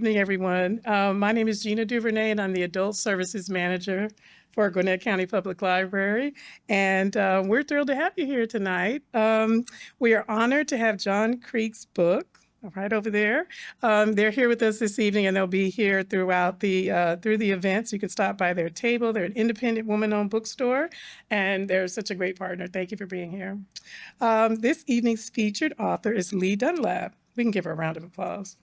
evening, everyone. My name is Gina Duvernay, and I'm the Adult Services Manager for Gwinnett County Public Library. And we're thrilled to have you here tonight. We are honored to have John Creek's book right over there. They're here with us this evening, and they'll be here throughout through the events. You can stop by their table. They're an independent woman-owned bookstore, and they're such a great partner. Thank you for being here. This evening's featured author is Leigh Dunlap. We can give her a round of applause.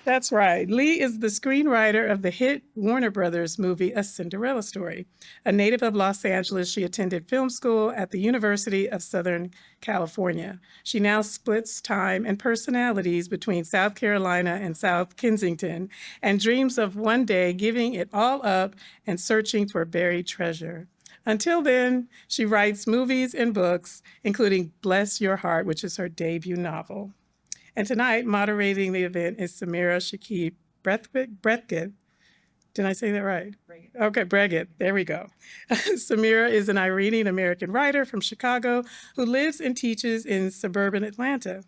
That's right. Leigh is the screenwriter of the hit Warner Brothers movie, A Cinderella Story. A native of Los Angeles, she attended film school at the University of Southern California. She now splits time and personalities between South Carolina and South Kensington and dreams of one day giving it all up and searching for buried treasure. Until then, she writes movies and books, including Bless Your Heart, which is her debut novel. And tonight, moderating the event is Samira Shakib Breathitt. Did I say that right? Breggett. Okay, Breggett. There we go. Samira is an Iranian-American writer from Chicago who lives and teaches in suburban Atlanta.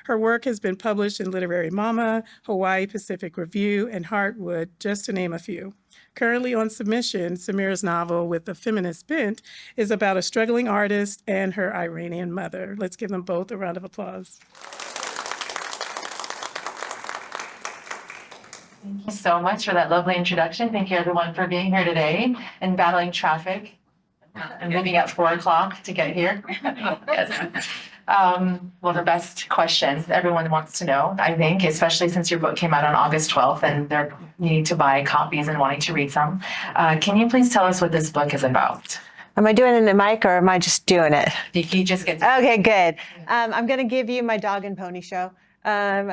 Her work has been published in Literary Mama, Hawaii Pacific Review, and Heartwood, just to name a few. Currently on submission, Samira's novel with a feminist bent is about a struggling artist and her Iranian mother. Let's give them both a round of applause. Thank you so much for that lovely introduction. Thank you everyone for being here today and battling traffic and leaving at 4 o'clock to get here. Yes. Well, the best question everyone wants to know, I think, especially since your book came out on August 12th and they're needing to buy copies and wanting to read some. Can you please tell us what this book is about? Am I doing it in the mic or am I just doing it? You just get Okay, good. I'm going to give you my dog and pony show,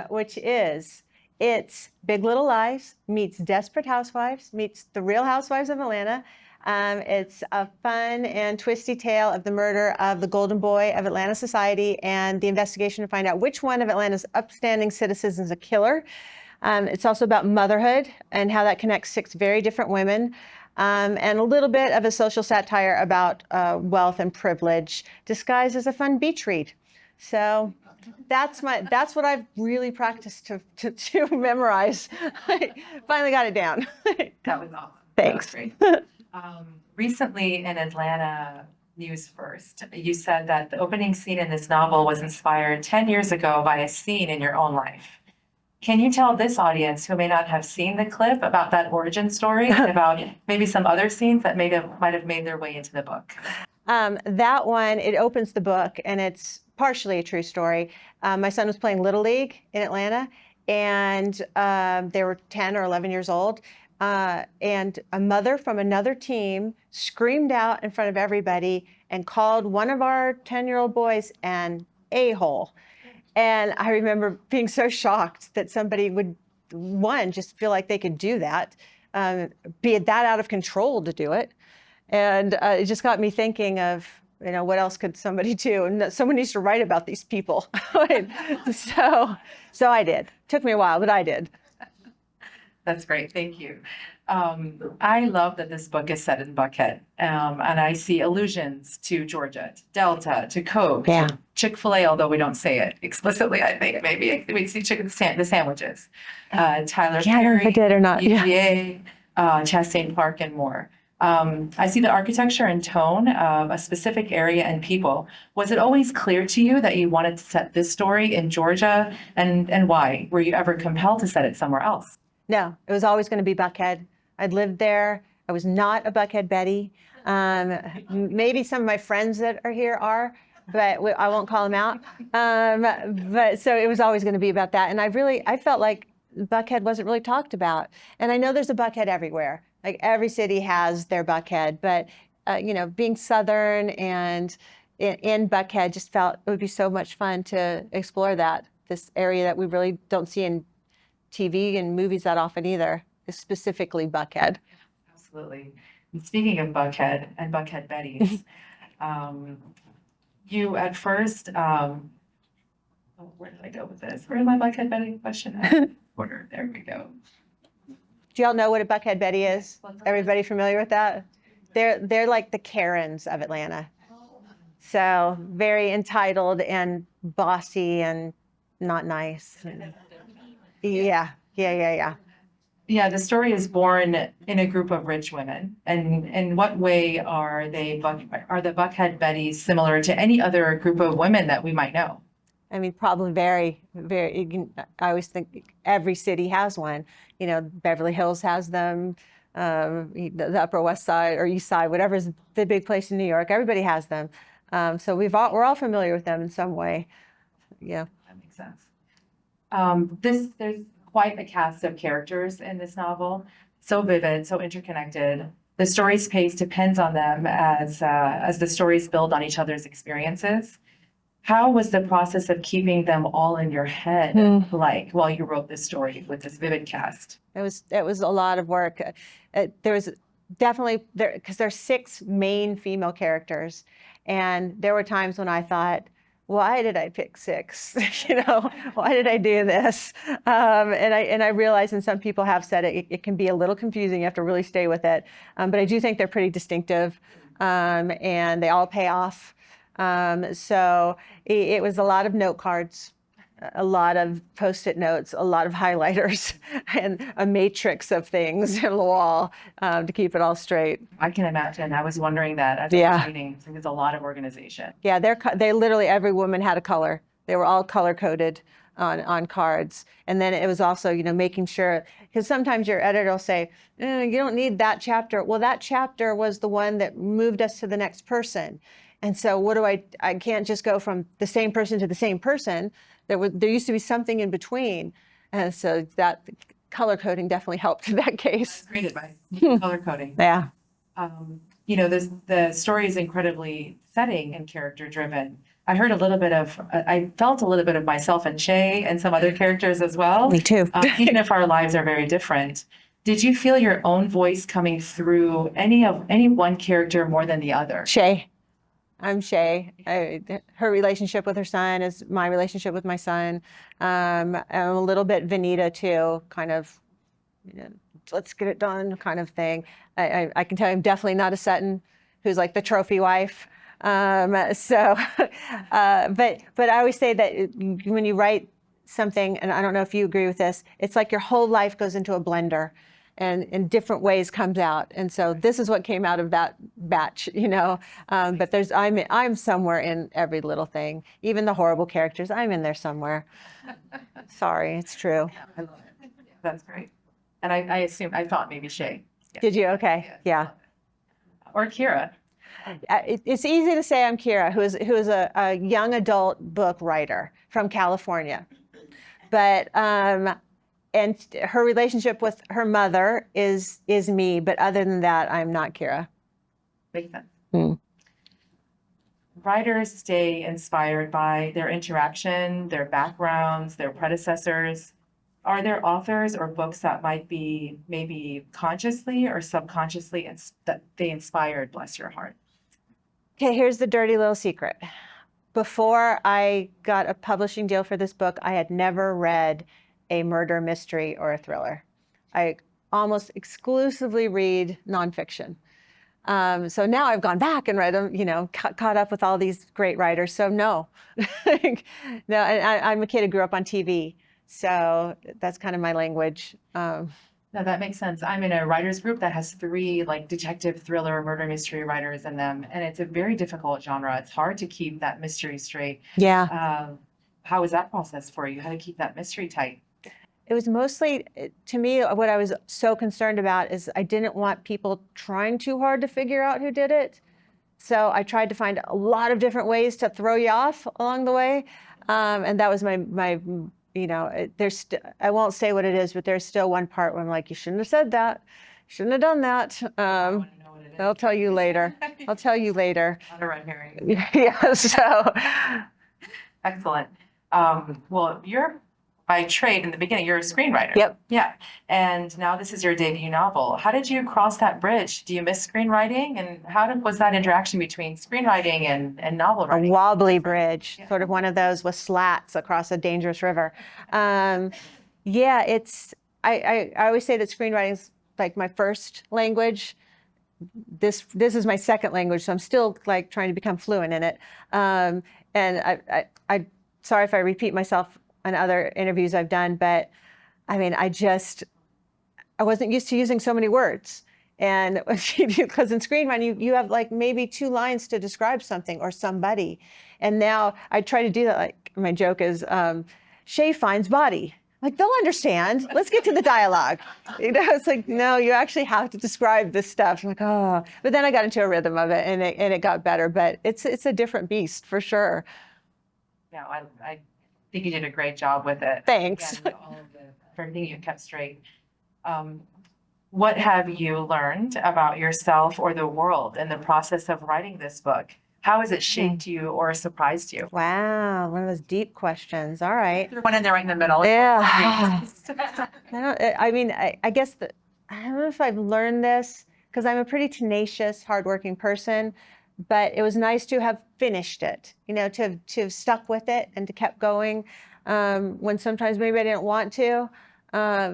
which is it's Big Little Lies meets Desperate Housewives meets The Real Housewives of Atlanta. It's a fun and twisty tale of the murder of the Golden Boy of Atlanta society and the investigation to find out which one of Atlanta's upstanding citizens is a killer. It's also about motherhood and how that connects 6 very different women. And a little bit of a social satire about wealth and privilege disguised as a fun beach read. So that's what I've really practiced to memorize. I finally got it down. That was awesome. Thanks. That was great. Recently in Atlanta News First, you said that the opening scene in this novel was inspired 10 years ago by a scene in your own life. Can you tell this audience who may not have seen the clip about that origin story, about maybe some other scenes that might have made their way into the book? That one, it opens the book, and it's partially a true story. My son was playing Little League in Atlanta, and they were 10 or 11 years old. And a mother from another team screamed out in front of everybody and called one of our 10-year-old boys an a-hole. And I remember being so shocked that somebody would, one, just feel like they could do that, be that out of control to do it. And it just got me thinking of, what else could somebody do? And someone needs to write about these people. So I did. Took me a while, but I did. That's great. Thank you. I love that this book is set in Buckhead, and I see allusions to Georgia, to Delta, to Coke, Yeah. to Chick-fil-A, although we don't say it explicitly, I think. Maybe we see the sandwiches. Tyler Perry, if I did or not. EPA, Chastain Park, and more. I see the architecture and tone of a specific area and people. Was it always clear to you that you wanted to set this story in Georgia, and why? Were you ever compelled to set it somewhere else? No, it was always going to be Buckhead. I'd lived there. I was not a Buckhead Betty. Maybe some of my friends that are here are, but I won't call them out. But so it was always going to be about that. And I felt like Buckhead wasn't really talked about. And I know there's a Buckhead everywhere. Like every city has their Buckhead, but being Southern and in Buckhead just felt it would be so much fun to explore this area that we really don't see in TV and movies that often either, specifically Buckhead. Absolutely. And speaking of Buckhead and Buckhead Betties, you at first, where did I go with this? Where's my Buckhead Betty question? Order. There we go. Do y'all know what a Buckhead Betty is? Everybody familiar with that? They're like the Karens of Atlanta. So very entitled and bossy and not nice. Yeah, yeah, yeah, yeah. Yeah, the story is born in a group of rich women. And in what way are are the Buckhead Bettys similar to any other group of women that we might know? I mean, probably very, very, I always think every city has one. You know, Beverly Hills has them, the Upper West Side or East Side, whatever's the big place in New York, everybody has them. So we're all familiar with them in some way. Yeah. That makes sense. There's quite a cast of characters in this novel, so vivid, so interconnected. The story's pace depends on them as the stories build on each other's experiences. How was the process of keeping them all in your head like while you wrote this story with this vivid cast? It was a lot of work. There was definitely because there's 6 main female characters, and there were times when I thought, why did I pick 6? You know, why did I do this? And I realize, and some people have said it can be a little confusing. You have to really stay with it. But I do think they're pretty distinctive, and they all pay off. So it was a lot of note cards, a lot of Post-it notes, a lot of highlighters, and a matrix of things on the wall to keep it all straight. I can imagine. I was wondering that as I was reading. So there's a lot of organization. Yeah, they literally, every woman had a color. They were all color coded on cards. And then it was also, you know, making sure, because sometimes your editor will say, you don't need that chapter. Well, that chapter was the one that moved us to the next person. And so what do I can't just go from the same person to the same person. There used to be something in between. And so that color coding definitely helped in that case. Great advice. Color coding. Yeah. You know, the story is incredibly setting and character driven. I felt a little bit of myself and Shay and some other characters as well. Me too. Even if our lives are very different. Did you feel your own voice coming through any one character more than the other? Shay. I'm Shay. Her relationship with her son is my relationship with my son. I'm a little bit Vanita too, kind of, you know, let's get it done kind of thing. I can tell you I'm definitely not a Sutton who's like the trophy wife. But I always say that when you write something, and I don't know if you agree with this, it's like your whole life goes into a blender and in different ways comes out. And so this is what came out of that batch, you know, but I'm somewhere in every little thing, even the horrible characters, I'm in there somewhere. Sorry, it's true. I love it. That's great. And I thought maybe Shay. Yeah. Did you? Okay. Yeah. Or Kira. It's easy to say I'm Kira, who is a young adult book writer from California. But, and her relationship with her mother is me, but other than that, I'm not Kira. Makes sense. Writers stay inspired by their interaction, their backgrounds, their predecessors. Are there authors or books that might be maybe consciously or subconsciously that they inspired, bless your heart? Okay, here's the dirty little secret. Before I got a publishing deal for this book, I had never read a murder mystery or a thriller. I almost exclusively read nonfiction. So now I've gone back and read them, you know, caught up with all these great writers. So no, no, I'm a kid who grew up on TV. So that's kind of my language. No, that makes sense. I'm in a writers group that has 3 like detective thriller murder mystery writers in them. And it's a very difficult genre. It's hard to keep that mystery straight. Yeah. How was that process for you? How to keep that mystery tight? It was mostly, to me, what I was so concerned about is I didn't want people trying too hard to figure out who did it. So I tried to find a lot of different ways to throw you off along the way. And that was my you know, I won't say what it is, but there's still one part where I'm like, you shouldn't have said that. Shouldn't have done that. I'll tell you later. I'll tell you later. Not a red herring. Yeah, so. Excellent. Well, you're by trade in the beginning, you're a screenwriter. Yep. Yeah. And now this is your debut novel. How did you cross that bridge? Do you miss screenwriting? And how was that interaction between screenwriting and novel writing? A wobbly bridge, sort of one of those with slats across a dangerous river. Yeah, I always say that screenwriting is like my first language. This is my second language, so I'm still like trying to become fluent in it. And I sorry if I repeat myself. on other interviews I've done, but I mean, I wasn't used to using so many words. And because in screenwriting, you have like maybe 2 lines to describe something or somebody. And now I try to do that. Like my joke is, Shay finds body. Like, they'll understand. Let's get to the dialogue. It's like, no, you actually have to describe this stuff. I'm like, oh. But then I got into a rhythm of it, and it got better. But it's a different beast for sure. No, I think you did a great job with it. Thanks. Again, for everything you kept straight. What have you learned about yourself or the world in the process of writing this book? How has it shaped you or surprised you? Wow, one of those deep questions. All right. One in there right in the middle. Yeah. I guess I don't know if I've learned this because I'm a pretty tenacious, hardworking person, but it was nice to have finished it, to have stuck with it and to kept going when sometimes maybe I didn't want to.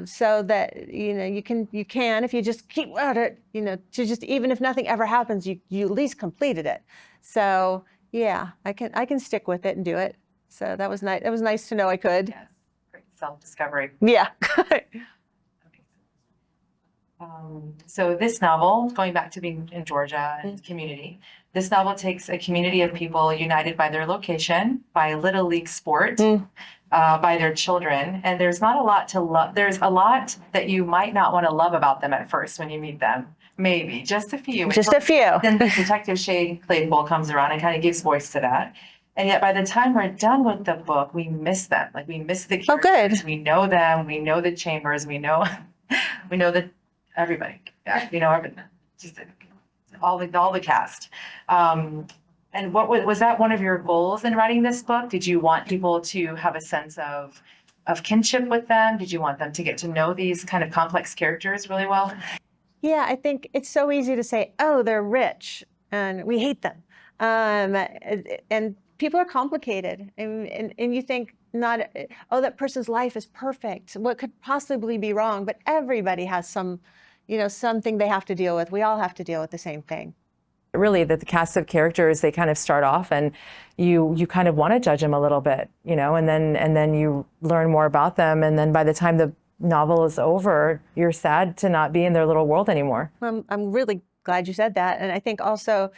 So that, you can, if you just keep at it, to just, even if nothing ever happens, you at least completed it. So yeah, I can stick with it and do it. So that was nice. It was nice to know I could. Yes, great self-discovery. Yeah. So this novel, going back to being in Georgia and community, this novel takes a community of people united by their location, by Little League sport, by their children. And there's not a lot to love. There's a lot that you might not want to love about them at first when you meet them. Maybe just a few. Just a few. Then Detective Shay Claypool comes around and kind of gives voice to that. And yet by the time we're done with the book, we miss them. Like, we miss the characters. Oh, good. We know them. We know the Chambers. We know the everybody. Yeah, everything. Just all the cast. And what was that one of your goals in writing this book? Did you want people to have a sense of kinship with them? Did you want them to get to know these kind of complex characters really well? Yeah, I think it's so easy to say, oh, they're rich and we hate them. And people are complicated. And you think that person's life is perfect. What could possibly be wrong? But everybody has something they have to deal with. We all have to deal with the same thing. Really, that the cast of characters, they kind of start off and you kind of want to judge them a little bit, and then you learn more about them. And then by the time the novel is over, you're sad to not be in their little world anymore. I'm really glad you said that. And I think also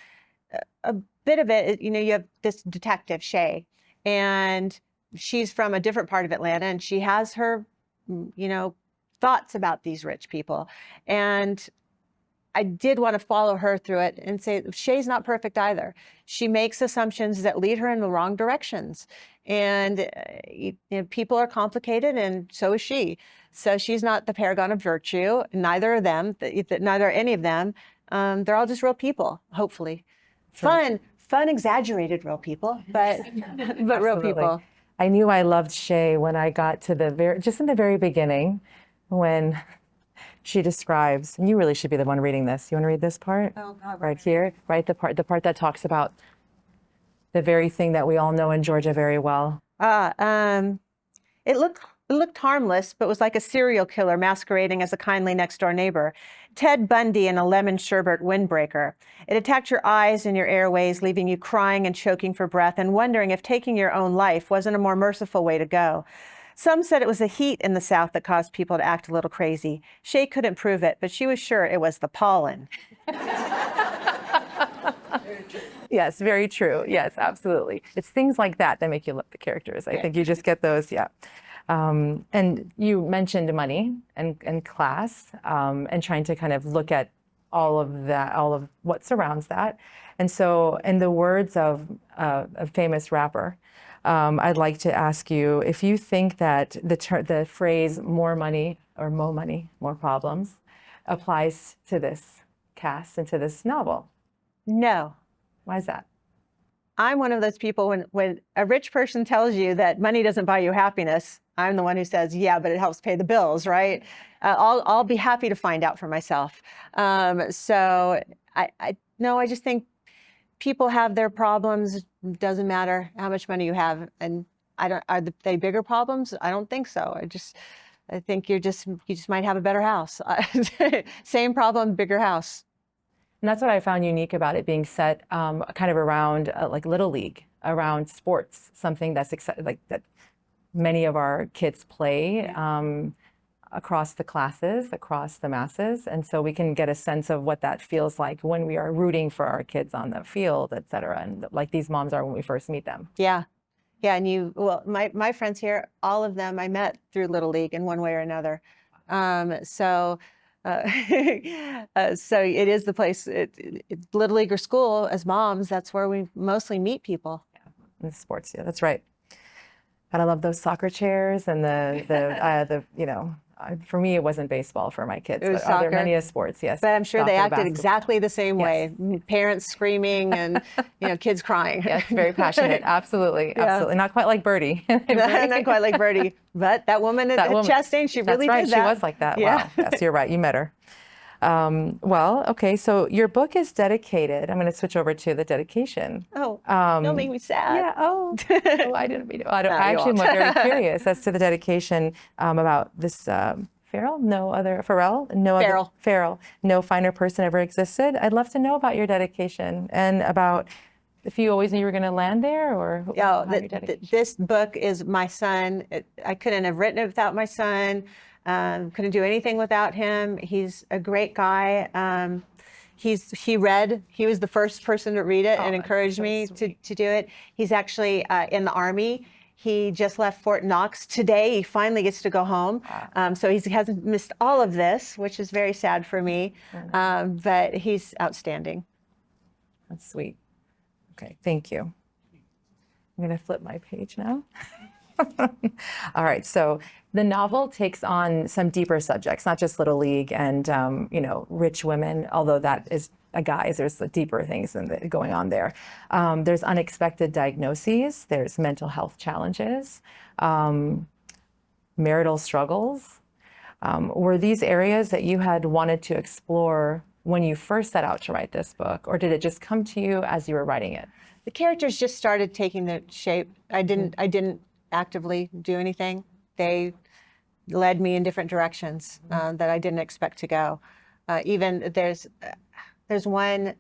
a bit of it, you have this detective, Shay, and she's from a different part of Atlanta, and she has her, thoughts about these rich people. And I did want to follow her through it and say, Shay's not perfect either. She makes assumptions that lead her in the wrong directions. And people are complicated, and so is she. So she's not the paragon of virtue. Neither are them. Neither are any of them. They're all just real people, hopefully. Fun, exaggerated real people, but real people. I knew I loved Shay when I got to just in the very beginning, when she describes, and you really should be the one reading this. You want to read this part? Oh, God, right here, right? The part that talks about the very thing that we all know in Georgia very well. It looked harmless, but was like a serial killer masquerading as a kindly next-door neighbor. Ted Bundy and a lemon sherbet windbreaker. It attacked your eyes and your airways, leaving you crying and choking for breath and wondering if taking your own life wasn't a more merciful way to go. Some said it was the heat in the South that caused people to act a little crazy. Shay couldn't prove it, but she was sure it was the pollen. Yes, very true. Yes, absolutely. It's things like that that make you love the characters. I think you just get those, yeah. And you mentioned money and class, and trying to kind of look at all of what surrounds that. And so, in the words of a famous rapper, I'd like to ask you if you think that the phrase "more money" or "mo money, more problems" applies to this cast and to this novel. No. Why is that? I'm one of those people, when a rich person tells you that money doesn't buy you happiness, I'm the one who says, yeah, but it helps pay the bills, right? I'll be happy to find out for myself. So I just think people have their problems. It doesn't matter how much money you have. And are they bigger problems? I don't think so. I think you just might have a better house. Same problem, bigger house. And that's what I found unique about it being set kind of around like Little League, around sports, something that's like that many of our kids play across the classes, across the masses. And so we can get a sense of what that feels like when we are rooting for our kids on the field, et cetera. And like these moms are when we first meet them. Yeah. Yeah. And my friends here, all of them I met through Little League in one way or another. So it is the place, Little League or school, as moms, that's where we mostly meet people. Yeah, in the sports, yeah, that's right. But I love those soccer chairs and for me, it wasn't baseball for my kids. It was but are there soccer. many sports? Yes. But I'm sure they Soccer, acted basketball. exactly the same way. Parents screaming and kids crying. Yes, very passionate. Absolutely, Yeah. absolutely. Not quite like Birdie. Not quite like Birdie, but that woman at Chastain, she really That's right. did that. She was like that. Yeah. Wow. Yes, you're right. You met her. Well, okay. So your book is dedicated. I'm going to switch over to the dedication. Oh, don't make me sad. Yeah. Oh, I didn't mean to. I actually am very curious as to the dedication about this Farrell. No finer person ever existed. I'd love to know about your dedication and about if you always knew you were going to land there, or this book is my son. I couldn't have written it without my son. Couldn't do anything without him. He's a great guy. He was the first person to read it and encouraged me to do it. He's actually in the Army. He just left Fort Knox today. He finally gets to go home. So he hasn't missed all of this, which is very sad for me. But he's outstanding. That's sweet. Okay, thank you. I'm going to flip my page now. All right, so the novel takes on some deeper subjects, not just Little League and rich women, although that is a guise. There's deeper things going on there. There's unexpected diagnoses. There's mental health challenges, marital struggles. Were these areas that you had wanted to explore when you first set out to write this book, or did it just come to you as you were writing it? The characters just started taking the shape. I didn't actively do anything. They led me in different directions that I didn't expect to go. Even there's one,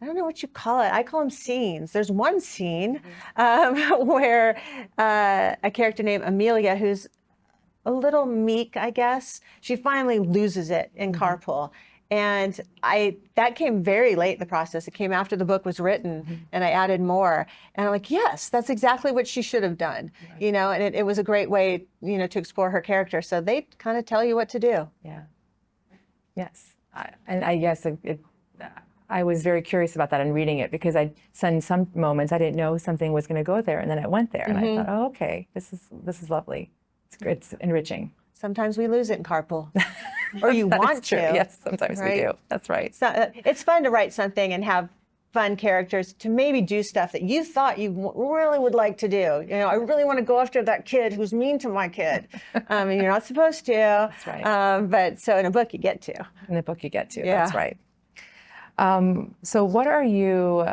I don't know what you call it. I call them scenes. There's one scene where a character named Amelia, who's a little meek, I guess, she finally loses it in carpool. And that came very late in the process. It came after the book was written, and I added more. And I'm like, yes, that's exactly what she should have done. Right. And it was a great way, to explore her character. So they kind of tell you what to do. Yeah. Yes. I was very curious about that in reading it, because in some moments I didn't know something was going to go there, and then it went there, and I thought, oh, okay, this is lovely. It's enriching. Sometimes we lose it in carpool. Or you want to. Yes, sometimes we do. That's right. So, it's fun to write something and have fun characters to maybe do stuff that you thought you really would like to do. I really want to go after that kid who's mean to my kid. And you're not supposed to. That's right. But so in a book you get to. In the book you get to. Yeah. That's right. So what are you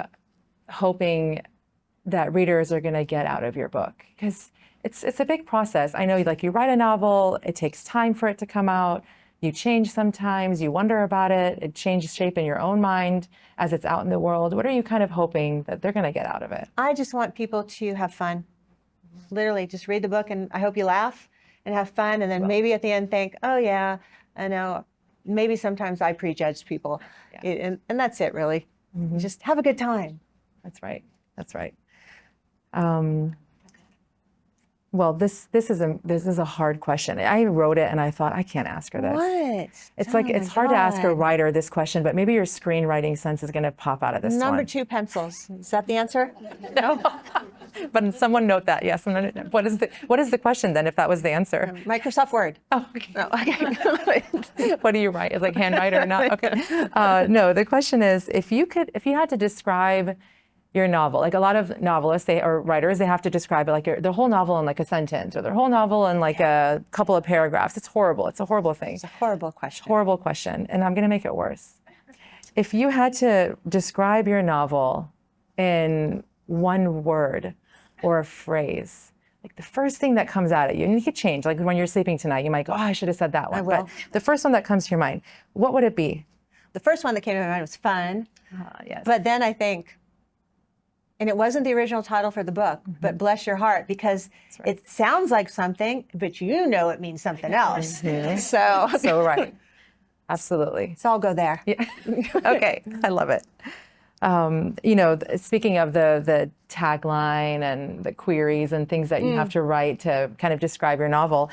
hoping that readers are going to get out of your book? Because it's a big process. I know, you write a novel, it takes time for it to come out. You change sometimes, you wonder about it, it changes shape in your own mind as it's out in the world. What are you kind of hoping that they're going to get out of it? I just want people to have fun. Literally, just read the book, and I hope you laugh and have fun, and then maybe at the end think, oh yeah, I know, maybe sometimes I prejudged people. Yeah. And that's it, really. Just have a good time. That's right. That's right. Well, this is a hard question. I wrote it and I thought, I can't ask her this. What? It's hard to ask a writer this question, but maybe your screenwriting sense is going to pop out of this Number one. 2, pencils. Is that the answer? No. But someone note that. Yes. What is the question then, if that was the answer? Microsoft Word. Oh, okay. No, okay. What do you write? Is handwrite or not? Okay. No, the question is, if you had to describe your novel, like a lot of novelists or writers, they have to describe it like the whole novel in a sentence, or their whole novel in a couple of paragraphs. It's horrible. It's a horrible thing. It's a horrible question. Horrible question. And I'm going to make it worse. If you had to describe your novel in one word or a phrase, the first thing that comes out at you, and you could change, when you're sleeping tonight, you might go, oh, I should have said that one. I will. But the first one that comes to your mind, what would it be? The first one that came to my mind was fun. Yes. But then I think, And it wasn't the original title for the book, but Bless Your Heart, because it sounds like something, but you know it means something else. So, So right. Absolutely. so I'll go there. Yeah. Okay. I love it. Speaking of the tagline and the queries and things that you have to write to kind of describe your novel,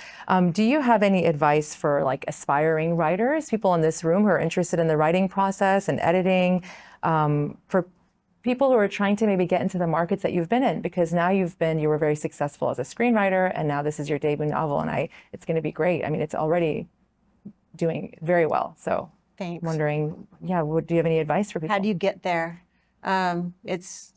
do you have any advice for like aspiring writers, people in this room who are interested in the writing process and editing, for people who are trying to maybe get into the markets that you've been in? Because now you were very successful as a screenwriter, and now this is your debut novel, and it's going to be great. I mean, it's already doing very well. So Thanks. wondering, do you have any advice for people? How do you get there? It's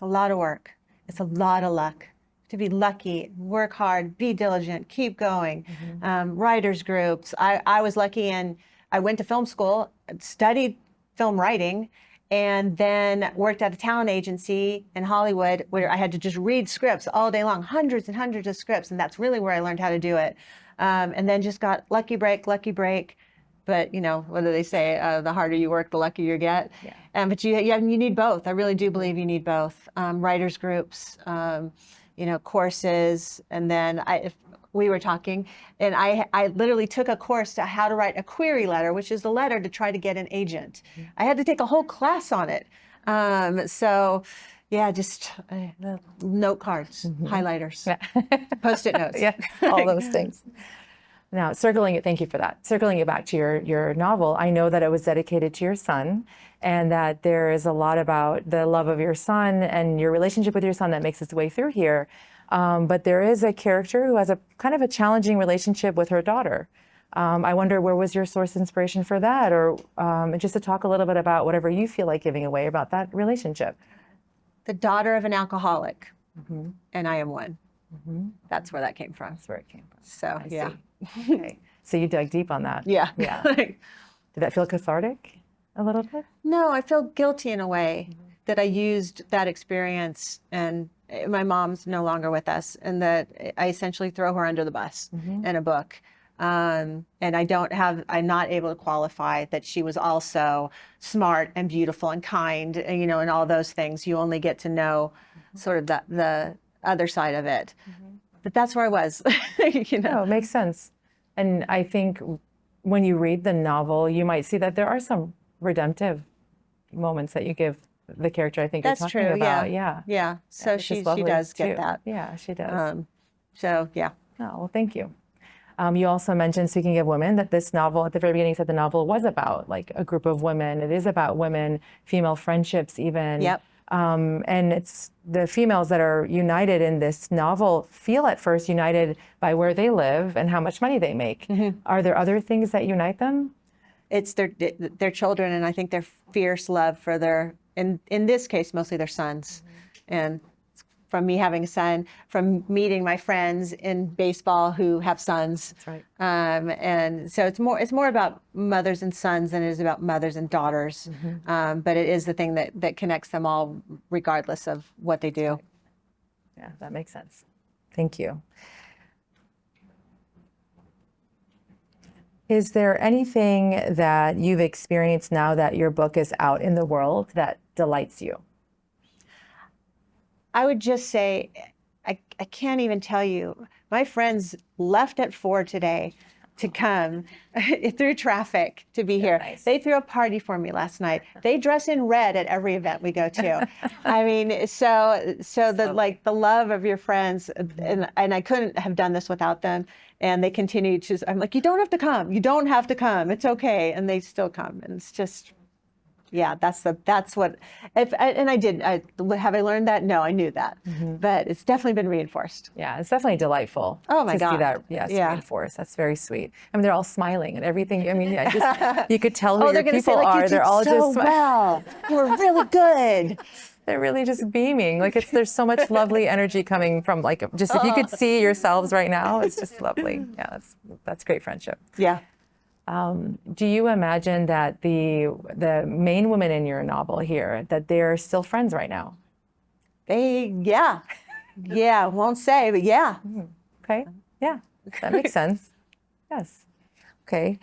a lot of work. It's a lot of luck. To be lucky, work hard, be diligent, keep going. Writers groups. I was lucky, and I went to film school, studied film writing, and then worked at a talent agency in Hollywood where I had to just read scripts all day long, hundreds and hundreds of scripts, and that's really where I learned how to do it. And then just got lucky break. But what do they say? The harder you work, the luckier you get. Yeah. But you need both. I really do believe you need both. Writers groups, courses, and then if we were talking, and I literally took a course to how to write a query letter, which is the letter to try to get an agent. I had to take a whole class on it. Just note cards, highlighters, Post-it notes. Yeah, all those things. Now, thank you for that. Circling it back to your novel, I know that it was dedicated to your son, and that there is a lot about the love of your son and your relationship with your son that makes its way through here. But there is a character who has a kind of a challenging relationship with her daughter. I wonder, where was your source of inspiration for that? Or just to talk a little bit about whatever you feel like giving away about that relationship. The daughter of an alcoholic, and I am one. That's where that came from. That's where it came from. So, I yeah. see. Okay. So you dug deep on that. Yeah. Yeah. Did that feel cathartic a little bit? No, I feel guilty in a way that I used that experience, and my mom's no longer with us, and that I essentially throw her under the bus in a book. And I'm not able to qualify that she was also smart and beautiful and kind, and all those things. You only get to know sort of the other side of it. But that's where I was. No, it makes sense. And I think when you read the novel, you might see that there are some redemptive moments that you give the character I think That's you're talking true, about. Yeah. So which is she lovely, does get too. that. Yeah, she does. So yeah. Oh, well, thank you. You also mentioned, speaking of women, that this novel, at the very beginning, said the novel was about like a group of women. It is about women, female friendships even. Yep. And it's the females that are united in this novel feel at first united by where they live and how much money they make. Are there other things that unite them? It's their children, and I think their fierce love for in this case, mostly their sons. And from me having a son, from meeting my friends in baseball who have sons. That's right. And so it's more about mothers and sons than it is about mothers and daughters. But it is the thing that connects them all, regardless of what they do. Yeah, that makes sense. Thank you. Is there anything that you've experienced now that your book is out in the world that delights you? I would just say, I can't even tell you. My friends left at 4 today to come through traffic to be here. Nice. They threw a party for me last night. They dress in red at every event we go to. I mean, so the love of your friends, and I couldn't have done this without them. And they continue to. I'm like, you don't have to come. You don't have to come. It's okay. And they still come. And it's just. Yeah, that's what. Have I learned that? No, I knew that, but it's definitely been reinforced. Yeah, it's definitely delightful. Oh my to God. see that, yes, reinforced. That's very sweet. I mean, they're all smiling and everything. I mean, you could tell who your They're going to say, people like, are. you They're did all so just well. You were really good. They're really just beaming. Like there's so much lovely energy coming from just if you could see yourselves right now, it's just lovely. Yeah, that's great friendship. Yeah. Do you imagine that the main women in your novel here, that they're still friends right now? Yeah, won't say, but yeah. Okay, yeah, that makes sense. Yes. Okay.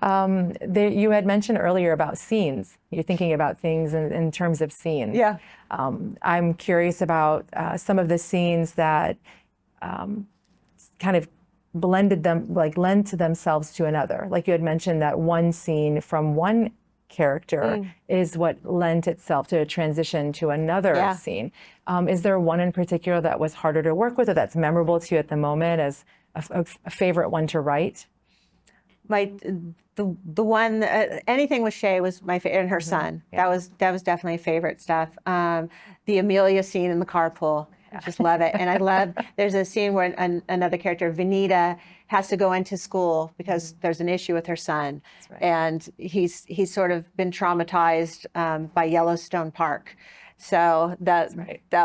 You had mentioned earlier about scenes. You're thinking about things in terms of scenes. Yeah. I'm curious about some of the scenes that kind of blended them, like lend to themselves to another. Like you had mentioned that one scene from one character is what lent itself to a transition to another scene. Is there one in particular that was harder to work with or that's memorable to you at the moment as a favorite one to write? The one anything with Shay was my favorite, and her son. That was definitely favorite stuff. The Amelia scene in the carpool, I just love it. And I love there's a scene where another character, Vanita, has to go into school because there's an issue with her son, and he's sort of been traumatized by Yellowstone Park. So that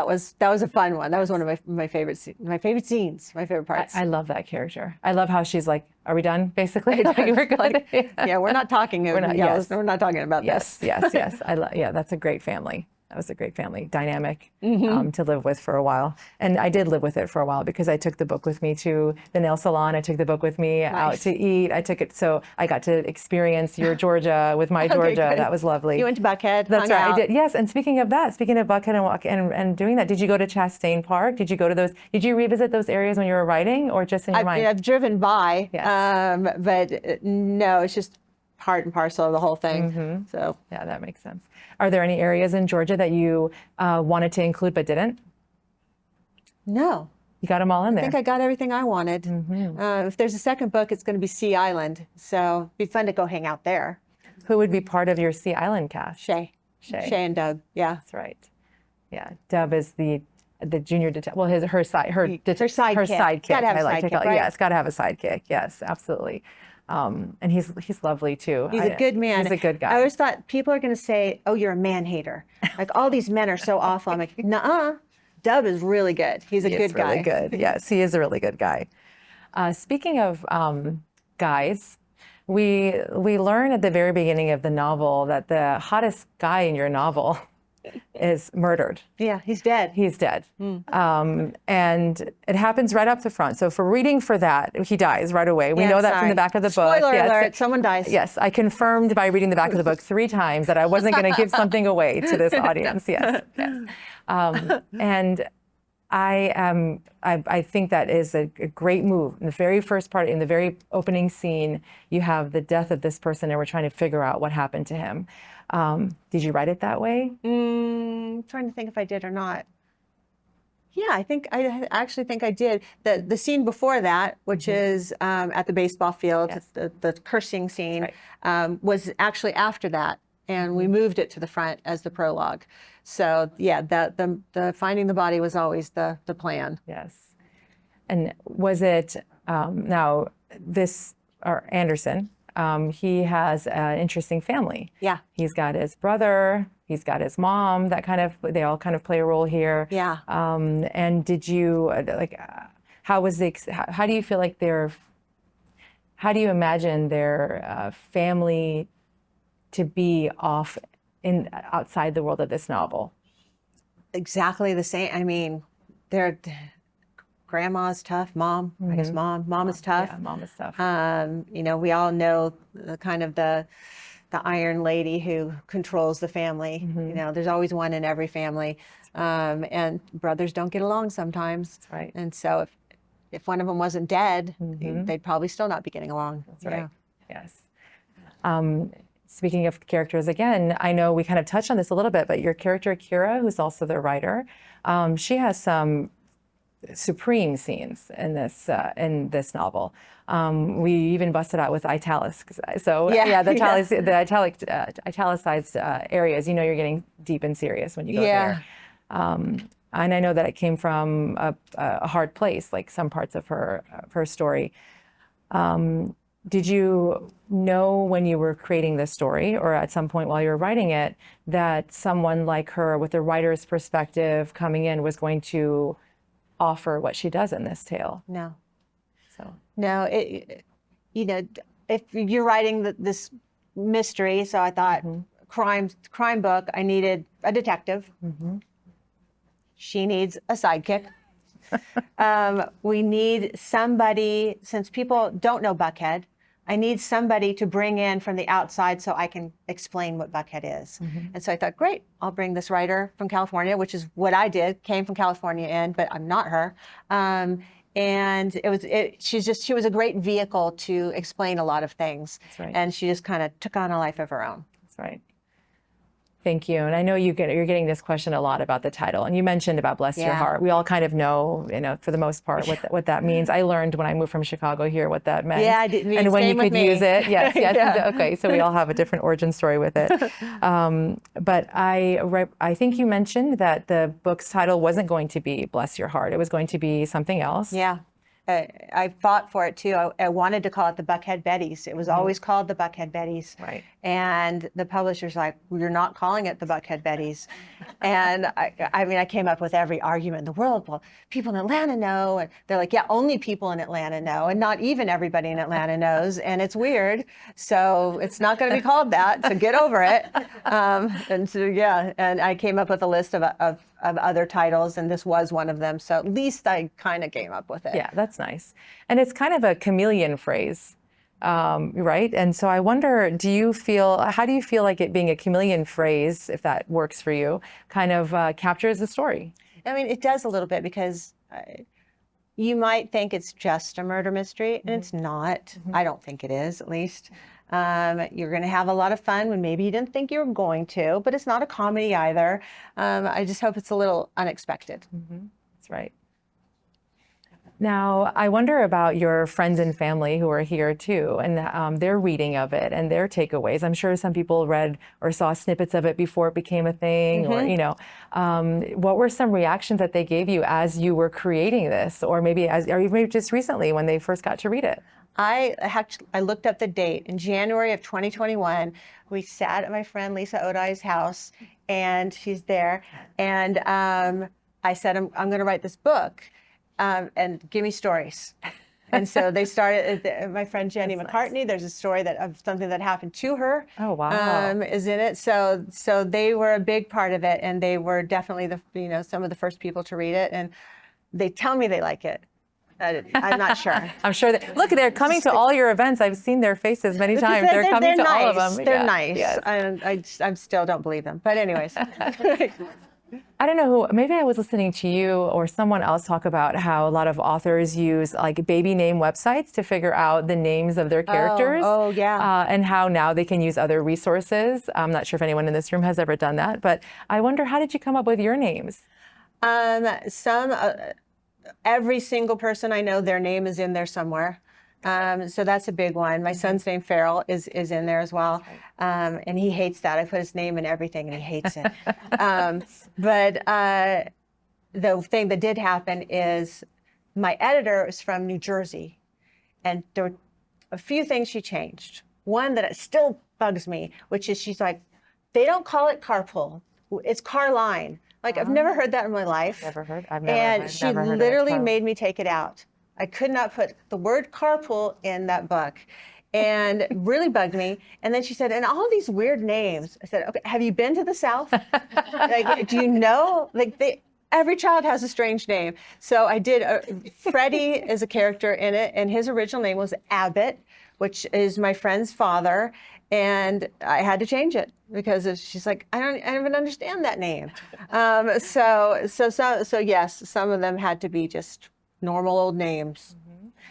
was a fun one. That was one of my favorite scenes, my favorite parts. I love that character. I love how she's like, "Are we done?" Basically, we're good. Yeah, we're not talking. We're not talking about this. Yes. That's a great family. That was a great family dynamic to live with for a while. And I did live with it for a while because I took the book with me to the nail salon. I took the book with me out to eat. I took it, so I got to experience your Georgia with my Georgia. Good. That was lovely. You went to Buckhead. That's right. Out. I did. Yes. And speaking of Buckhead and doing that, did you go to Chastain Park? Did you go to those? Did you revisit those areas when you were writing, or just in your mind? I've driven by, Yes. but no, it's just part and parcel of the whole thing. So yeah, that makes sense. Are there any areas in Georgia that you wanted to include but didn't? No. You got them all in there. I think I got everything I wanted. If there's a second book, it's going to be Sea Island. So it'd be fun to go hang out there. Who would be part of your Sea Island cast? Shay and Doug. Yeah. That's right. Yeah. Dub is the junior detective. Well, her sidekick. Gotta have a I like to sidekick, call it. right? Yes, got to have a sidekick. Yes, absolutely. And he's lovely too. He's a good man. He's a good guy. I always thought people are going to say, "Oh, you're a man hater." Like all these men are so awful. I'm like, nuh-uh. Dub is really good. He's a good guy. Really good. Yes, he is a really good guy. Speaking of guys, we learn at the very beginning of the novel that the hottest guy in your novel is murdered. Yeah, he's dead. He's dead. And it happens right up the front. So for reading for that, he dies right away. We know that from the back of the book. Spoiler alert, someone dies. Yes, I confirmed by reading the back of the book 3 times that I wasn't going to give something away to this audience. Yes. And I think that is a great move. In the very first part, in the very opening scene, you have the death of this person and we're trying to figure out what happened to him. Did you write it that way? I'm trying to think if I did or not. Yeah, I actually think I did. The scene before that, which is at the baseball field, the cursing scene, was actually after that. And we moved it to the front as the prologue. So yeah, the finding the body was always the plan. Yes. And was it now Anderson? He has an interesting family. Yeah. He's got his brother. He's got his mom. They all kind of play a role here. Yeah. And did you how do you feel like how do you imagine their family to be outside the world of this novel? Exactly the same. I mean, grandma's tough. Mom, I guess mom is tough. Yeah, mom is tough. We all know the iron lady who controls the family. There's always one in every family. And brothers don't get along sometimes. That's right. And so if one of them wasn't dead, they'd probably still not be getting along. That's right. Yes. Speaking of characters, again, I know we kind of touched on this a little bit, but your character, Kira, who's also the writer, she has some supreme scenes in this novel. We even busted out with italics. So the italicized areas, you're getting deep and serious when you go there. And I know that it came from a hard place, like some parts of her story. Did you know when you were creating this story, or at some point while you were writing it, that someone like her with a writer's perspective coming in was going to offer what she does in this tale? No. So no, if you're writing this mystery, so I thought crime book, I needed a detective. She needs a sidekick. We need somebody, since people don't know Buckhead, I need somebody to bring in from the outside so I can explain what Buckhead is. And so I thought, great, I'll bring this writer from California, which is what I did, came from California in, but I'm not her. And she was a great vehicle to explain a lot of things. That's right. And she just kind of took on a life of her own. That's right. Thank you. And I know you're getting this question a lot about the title. And you mentioned about Bless Your Yeah. Heart. We all kind of know, for the most part, what that means. I learned when I moved from Chicago here what that meant. Yeah, I did. And when you Same with could me. use it. Yes, yes. Yeah. Okay, so we all have a different origin story with it. But I think you mentioned that the book's title wasn't going to be Bless Your Heart. It was going to be something else. Yeah. I fought for it too. I wanted to call it the Buckhead Betties. It was always called the Buckhead Betties. Right. And the publisher's like, well, you're not calling it the Buckhead Betties. And I came up with every argument in the world. Well, people in Atlanta know. And they're like, yeah, only people in Atlanta know. And not even everybody in Atlanta knows. And it's weird. So it's not going to be called that. So get over it. And so, yeah. And I came up with a list of other titles. And this was one of them. So at least I kind of came up with it. Yeah, that's nice. And it's kind of a chameleon phrase. Right? And so I wonder, how do you feel like it being a chameleon phrase, if that works for you, kind of captures the story? I mean, it does a little bit because you might think it's just a murder mystery, and it's not. I don't think it is, at least. You're going to have a lot of fun when maybe you didn't think you were going to, but it's not a comedy either. I just hope it's a little unexpected. That's right. Now, I wonder about your friends and family who are here too, and their reading of it and their takeaways. I'm sure some people read or saw snippets of it before it became a thing, or, what were some reactions that they gave you as you were creating this, or maybe just recently when they first got to read it? I looked up the date. In January of 2021, we sat at my friend Lisa Odai's house, and she's there, and I said, I'm going to write this book. And give me stories. And so they started, my friend Jenny McCartney, there's a story of something that happened to her. Oh, wow. Is in it. So they were a big part of it, and they were definitely some of the first people to read it, and they tell me they like it. I'm not sure. I'm sure look, they're coming to all your events. I've seen their faces many times. They're coming to all of them. They're Yeah, nice. yes. I still don't believe them. But anyways. I don't know who, maybe I was listening to you or someone else talk about how a lot of authors use like baby name websites to figure out the names of their characters. Oh, yeah. And how now they can use other resources. I'm not sure if anyone in this room has ever done that, but I wonder, how did you come up with your names? Every single person I know, their name is in there somewhere. So that's a big one. My son's name, Farrell, is in there as well. And he hates that. I put his name in everything, and he hates it. But the thing that did happen is my editor is from New Jersey, and there were a few things she changed. One that still bugs me, which is she's like, they don't call it carpool. It's car line. Like, I've never heard that in my life. I've never And she literally made me take it out. I could not put the word carpool in that book, and really bugged me. And then she said, and all these weird names. I said, okay, have you been to the South? Like, do you know? Like, every child has a strange name. So I did. Freddie is a character in it, and his original name was Abbott, which is my friend's father. And I had to change it because she's like, I don't even understand that name. So yes, some of them had to be just normal old names.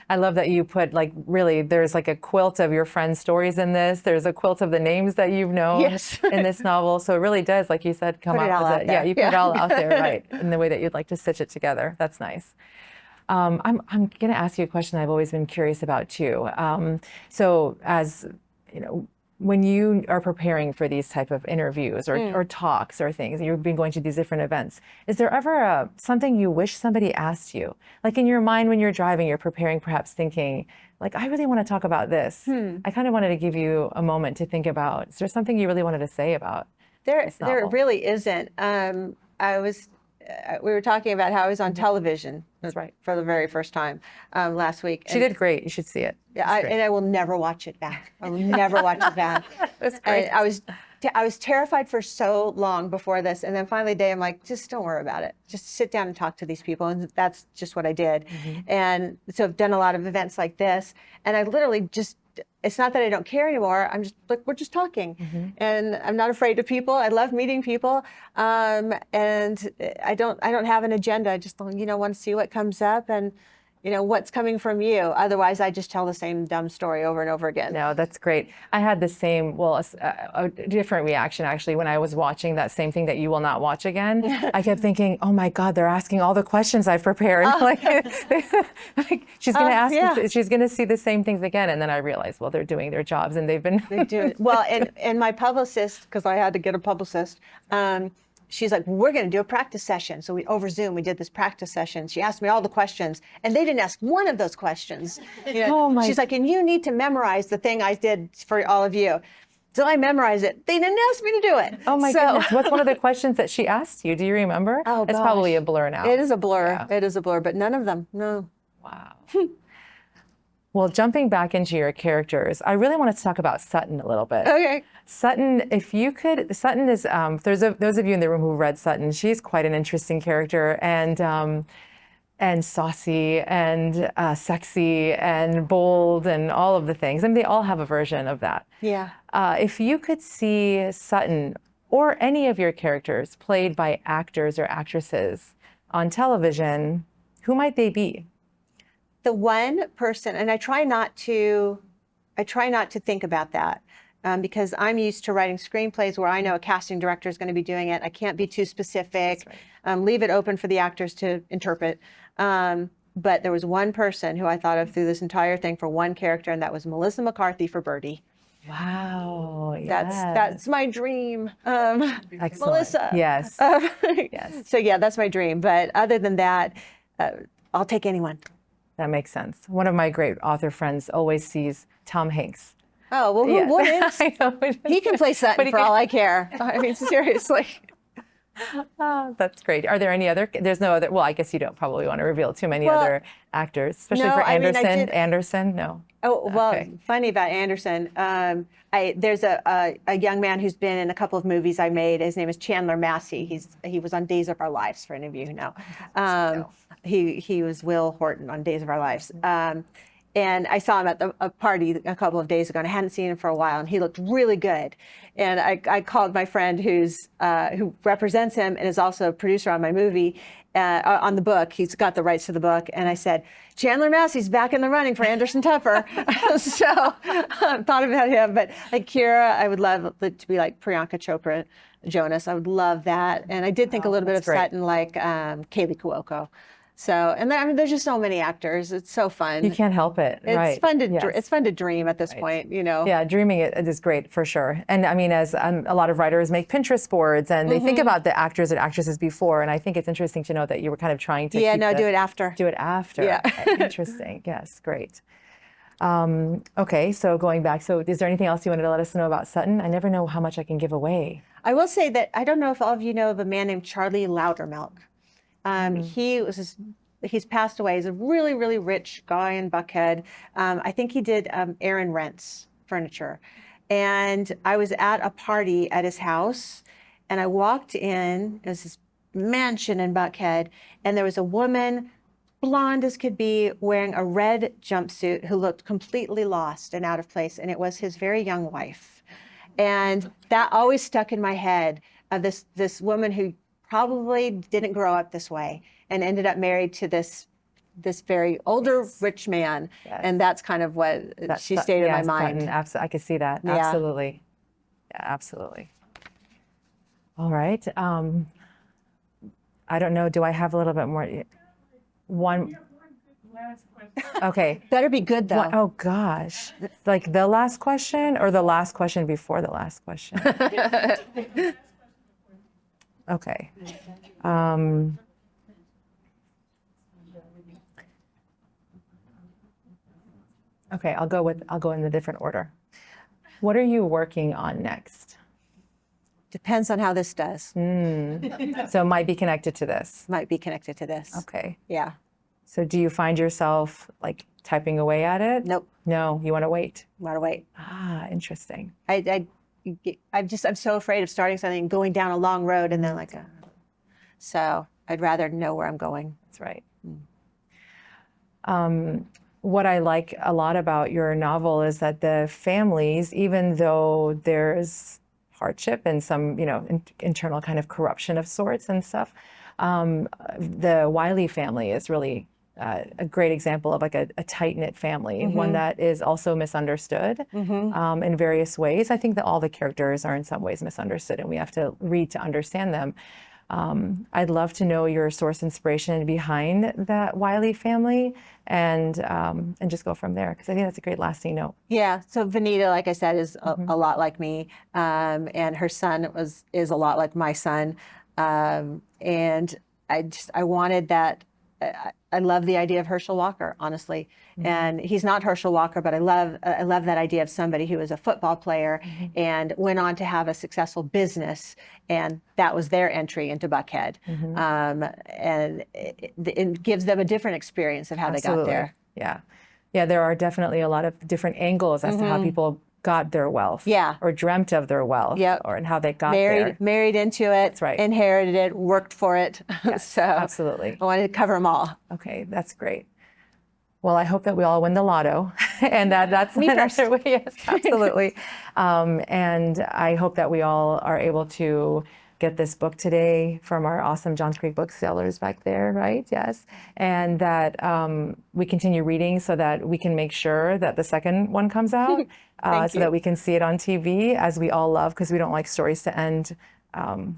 I love that you put, like, really, there's like a quilt of your friends' stories in this. There's a quilt of the names that you've known in this novel. So it really does, like you said, come Put it up all as out there. you put it all out there, right, in the way that you'd like to stitch it together. That's nice. I'm going to ask you a question I've always been curious about too. So as, when you are preparing for these type of interviews or talks or things, and you've been going to these different events, is there ever something you wish somebody asked you? Like in your mind when you're driving, you're preparing, perhaps thinking, like, I really want to talk about this. I kind of wanted to give you a moment to think about, is there something you really wanted to say about this novel? There really isn't. We were talking about how I was on television. That's right. For the very first time last week. She did great. You should see it. Yeah, and I will never watch it back. I will never watch it back. That's great. And I was terrified for so long before this, and then finally today I'm like, just don't worry about it. Just sit down and talk to these people, and that's just what I did. And so I've done a lot of events like this, and I literally just it's not that I don't care anymore. I'm just like, we're just talking, and I'm not afraid of people. I love meeting people, and I don't have an agenda. I just want to see what comes up and what's coming from you. Otherwise, I just tell the same dumb story over and over again. No, that's great. I had the same, well, a different reaction actually when I was watching that same thing that you will not watch again. I kept thinking, oh my God, they're asking all the questions I've prepared. Like she's going to ask, she's going to see the same things again. And then I realized, well, they're doing their jobs and they've been. They do it. Well, and my publicist, because I had to get a publicist, she's like, we're going to do a practice session. So over Zoom, we did this practice session. She asked me all the questions, and they didn't ask one of those questions. She's like, and you need to memorize the thing I did for all of you. So I memorized it. They didn't ask me to do it. Oh my goodness. What's one of the questions that she asked you? Do you remember? Oh, it's probably a blur now. It is a blur. Yeah. It is a blur, but none of them, no. Wow. Well, jumping back into your characters, I really wanted to talk about Sutton a little bit. Okay. Sutton, if you could, Sutton is, those of you in the room who read Sutton, she's quite an interesting character and saucy and sexy and bold and all of the things. I mean, they all have a version of that. Yeah. If you could see Sutton or any of your characters played by actors or actresses on television, who might they be? The one person, and I try not to think about that because I'm used to writing screenplays where I know a casting director is going to be doing it. I can't be too specific. Right. Leave it open for the actors to interpret. But there was one person who I thought of through this entire thing for one character, and that was Melissa McCarthy for Birdie. Wow, yes. That's my dream. Melissa. Yes. Yes. So yeah, that's my dream. But other than that, I'll take anyone. That makes sense. One of my great author friends always sees Tom Hanks. Oh, well, who wouldn't? I know. He can play Sutton for all I care. I mean, seriously. Oh, that's great. Are there any other? There's no other. Well, I guess you don't probably want to reveal too many other actors, especially for Anderson. Anderson, no. Oh, well, funny about Anderson. There's a young man who's been in a couple of movies I made. His name is Chandler Massey. He was on Days of Our Lives, for any of you who know. He was Will Horton on Days of Our Lives. And I saw him at a party a couple of days ago, and I hadn't seen him for a while, and he looked really good. And I called my friend who represents him and is also a producer on my movie, on the book. He's got the rights to the book. And I said, Chandler Massey's back in the running for Anderson Tupper. So I thought about him. But like Kira, I would love it to be like Priyanka Chopra Jonas. I would love that. And I did think a little bit of Sutton, like Kaylee Cuoco. So, and I mean, there's just so many actors. It's so fun. You can't help it. It's fun to it's fun to dream at this point, Yeah, dreaming it is great for sure. And I mean, as a lot of writers make Pinterest boards and they think about the actors and actresses before. And I think it's interesting to know that you were kind of trying to do it after. Do it after. Yeah. Interesting. Yes, great. Okay, so going back, so is there anything else you wanted to let us know about Sutton? I never know how much I can give away. I will say that I don't know if all of you know of a man named Charlie Loudermilk. He's passed away. He's a really, really rich guy in Buckhead. I think he did Aaron Rent's furniture. And I was at a party at his house, and I walked in. It was this mansion in Buckhead, and there was a woman, blonde as could be, wearing a red jumpsuit who looked completely lost and out of place, and it was his very young wife. And that always stuck in my head of this woman who probably didn't grow up this way and ended up married to this very older rich man. Yes. And that's kind of what she stayed in my mind. I could see that. Yeah. Absolutely. Yeah, absolutely. All right. I don't know. Do I have a little bit more? One last question. Okay. Better be good though. Oh gosh. Like the last question or the last question before the last question? Okay. Okay, I'll go in a different order. What are you working on next? Depends on how this does. So it might be connected to this. Might be connected to this. Okay. Yeah. So do you find yourself like typing away at it? Nope. No, you want to wait. Want to wait. Ah, interesting. I'm so afraid of starting something and going down a long road and then so I'd rather know where I'm going. That's right. what I like a lot about your novel is that the families, even though there's hardship and some, internal kind of corruption of sorts and stuff, the Wiley family is really a great example of like a tight-knit family, one that is also misunderstood in various ways. I think that all the characters are in some ways misunderstood, and we have to read to understand them. I'd love to know your source inspiration behind that Wiley family, and just go from there, because I think that's a great lasting note. Yeah. So Vanita, like I said, is a lot like me, and her son is a lot like my son, and I wanted that. I love the idea of Herschel Walker, honestly, and he's not Herschel Walker, but I love that idea of somebody who was a football player and went on to have a successful business, and that was their entry into Buckhead, and it gives them a different experience of how they got there. Yeah, there are definitely a lot of different angles as to how people got their wealth, or dreamt of their wealth, or and how they got there. Married into it, That's right. Inherited it, worked for it. Yes, So absolutely. I wanted to cover them all. Okay, that's great. Well, I hope that we all win the lotto, and that's Me first. another way. Yes, absolutely. And I hope that we all are able to get this book today from our awesome Johns Creek booksellers back there, right? Yes. And that we continue reading so that we can make sure that the second one comes out, so that we can see it on TV, as we all love, because we don't like stories to end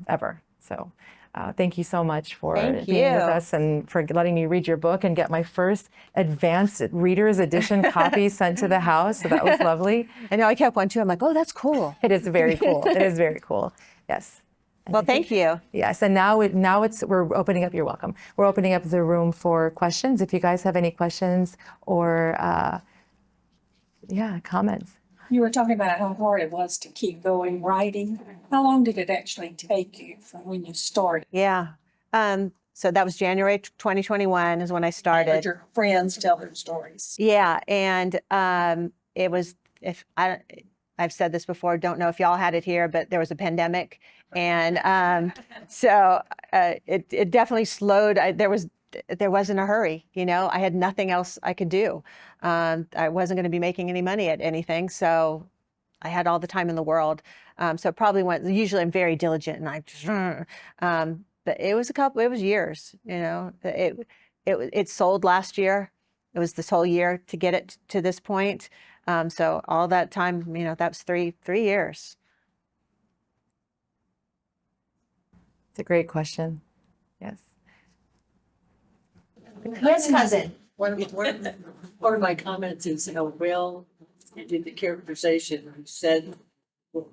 ever. So thank you so much for being with us and for letting me read your book and get my first advanced reader's edition copy sent to the house. So that was lovely. I know, I kept one too. I'm like, oh, that's cool. It is very cool. It is very cool. Yes. Well, thank you. Yes, and now we're opening up. You're welcome. We're opening up the room for questions. If you guys have any questions or comments. You were talking about how hard it was to keep going writing. How long did it actually take you from when you started? Yeah. So that was January 2021 is when I Heard started. your friends tell their stories. Yeah, and it was, I've said this before, don't know if y'all had it here, but there was a pandemic, and so it definitely slowed. There wasn't a hurry, I had nothing else I could do. I wasn't going to be making any money at anything, so I had all the time in the world. So it probably went. Usually, I'm very diligent, and but it was years. It sold last year. It was this whole year to get it to this point. So all that time, that was three years. It's a great question. Yes. Yes, cousin. One of my comments is how well you did the characterization. You said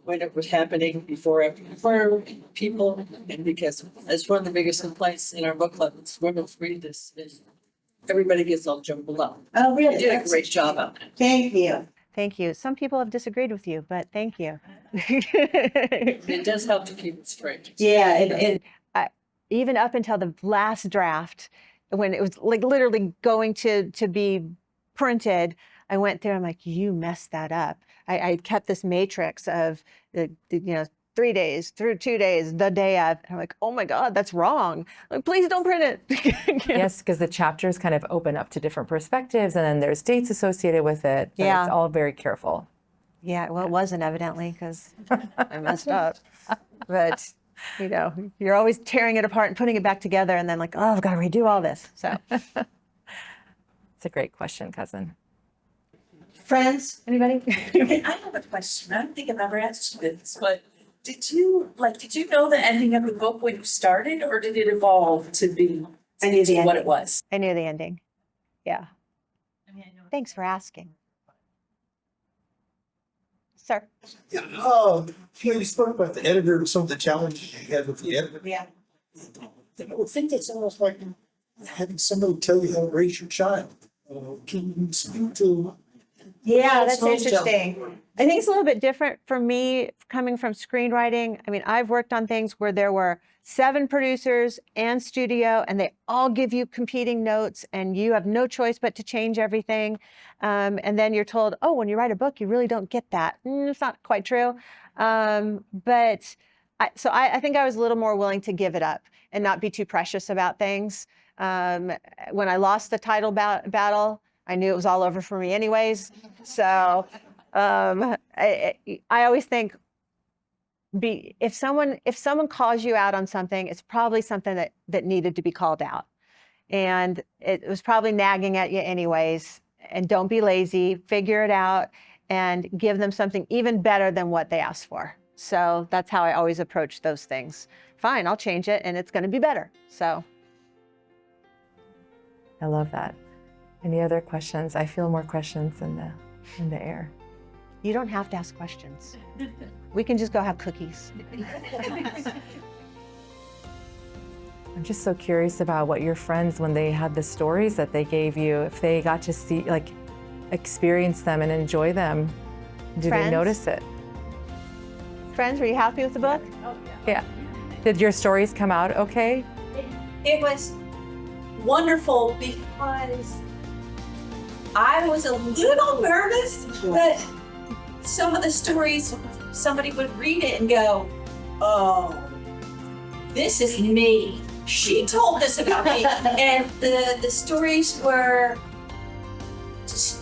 when it was happening before people, and because that's one of the biggest complaints in our book club. It's women read this. Everybody gets all jumbled up. Oh, really? You did a great job on it. Thank you. Thank you. Some people have disagreed with you, but thank you. It does help to keep it straight. Yeah, and even up until the last draft, when it was like literally going to be printed, I went through. I'm like, you messed that up. I kept this matrix of the 3 days through 2 days, the day of. I'm like, oh my God, that's wrong. Like, please don't print it. Yes, because the chapters kind of open up to different perspectives, and then there's dates associated with it. So Yeah. it's all very careful. Yeah, well, it wasn't evidently because I messed up. But you're always tearing it apart and putting it back together, and then like, oh, I've got to redo all this. So, It's a great question, cousin. friends, anybody? I have a question. I don't think I've ever asked you this, but did you know the ending of the book when you started, or did it evolve to be I knew the what ending. it was? I knew the ending. Yeah. Thanks for asking. Sir. Yeah, you spoke about the editor and some of the challenges you had with the editor. Yeah. I would think that's almost like having somebody tell you how to raise your child. Can you speak to? Yeah, that's Storytelling. interesting. I think it's a little bit different for me coming from screenwriting. I mean, I've worked on things where there were 7 producers and studio, and they all give you competing notes, and you have no choice but to change everything. And then you're told, oh, when you write a book, you really don't get that. It's not quite true. But I think I was a little more willing to give it up and not be too precious about things. When I lost the title battle, I knew it was all over for me anyways. So I always think, if someone calls you out on something, it's probably something that needed to be called out. And it was probably nagging at you anyways. And don't be lazy, figure it out and give them something even better than what they asked for. So that's how I always approach those things. Fine, I'll change it and it's going to be better. So I love that. Any other questions? I feel more questions in the air. you don't have to ask questions. We can just go have cookies. I'm just so curious about what your friends, when they had the stories that they gave you, if they got to see, like, experience them and enjoy them, did Friends? they notice it? Friends, were you happy with the book? Yeah. Did your stories come out okay? It was wonderful because I was a little nervous that some of the stories, somebody would read it and go, oh, this is me. She told this about me. And the stories were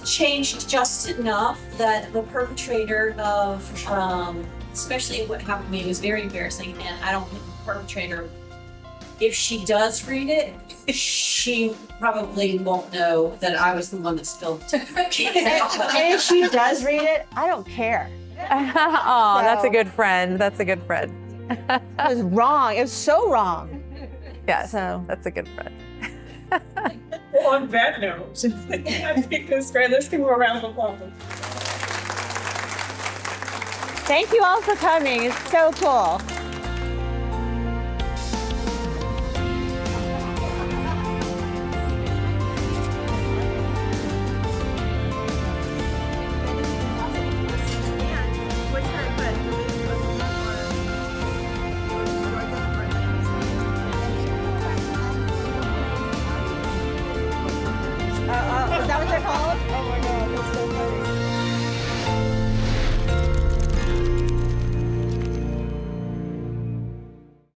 changed just enough that the perpetrator of, especially what happened to me was very embarrassing. And I don't think the perpetrator, if she does read it, she probably won't know that I was the one that spilled it. And if she does read it, I don't care. Oh, that's a So- good friend. That's a good friend. It was wrong. It was so wrong. Yes, So- that's a good friend. Well, on that note, I think that's great. Let's give her a round of applause. Thank you all for coming. It's so cool. Is that what they're called?